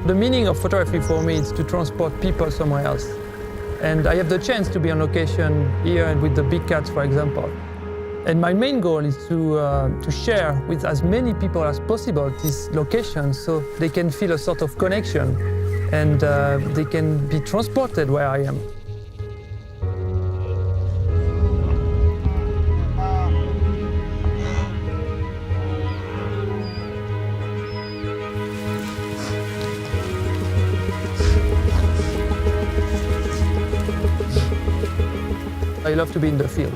The meaning of photography for me is to transport people somewhere else. And I have the chance to be on location here and with the big cats, for example. And my main goal is to share with as many people as possible this location so they can feel a sort of connection and they can be transported where I am. I love to be in the field.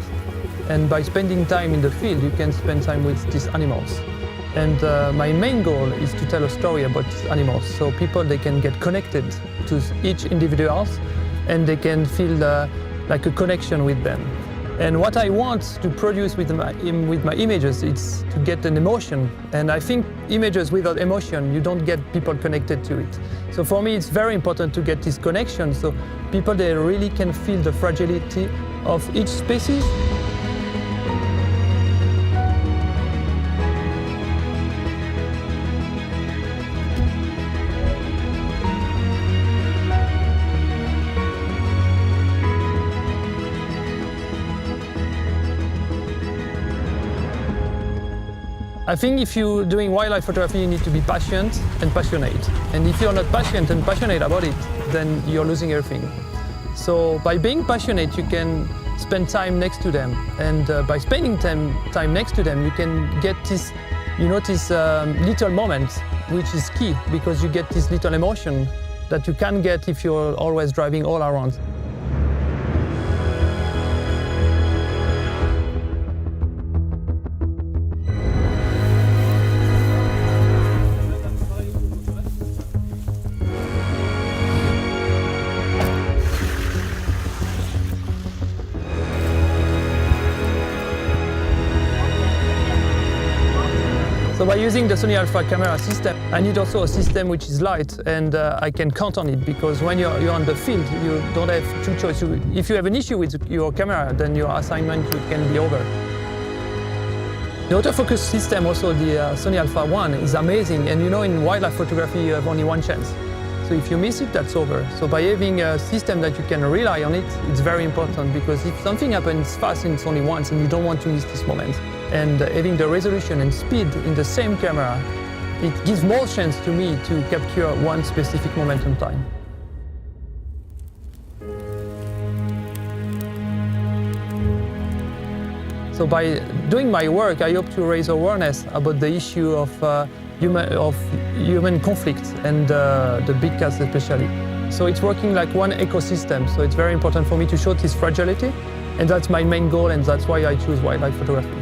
And by spending time in the field, you can spend time with these animals. And my main goal is to tell a story about these animals. So people, they can get connected to each individual and they can feel like a connection with them. And what I want to produce with my images is to get an emotion. And I think images without emotion, you don't get people connected to it. So for me, it's very important to get this connection so people, they really can feel the fragility of each species. I think if you're doing wildlife photography, you need to be passionate and passionate. And if you're not passionate and passionate about it, then you're losing everything. So by being passionate, you can spend time next to them. And by spending time next to them, you can get this, this little moment, which is key, because you get this little emotion that you can't get if you're always driving all around. So by using the Sony Alpha camera system, I need also a system which is light and I can count on it, because when you're on the field, you don't have two choices. If you have an issue with your camera, then your assignment can be over. The autofocus system, also the Sony Alpha 1, is amazing, and in wildlife photography you have only one chance. So if you miss it, that's over. So by having a system that you can rely on it, it's very important, because if something happens fast and it's only once and you don't want to miss this moment. And having the resolution and speed in the same camera, it gives more chance to me to capture one specific moment in time. So by doing my work, I hope to raise awareness about the issue of human conflict and the big cats especially. So it's working like one ecosystem, so it's very important for me to show this fragility, and that's my main goal, and that's why I choose wildlife photography.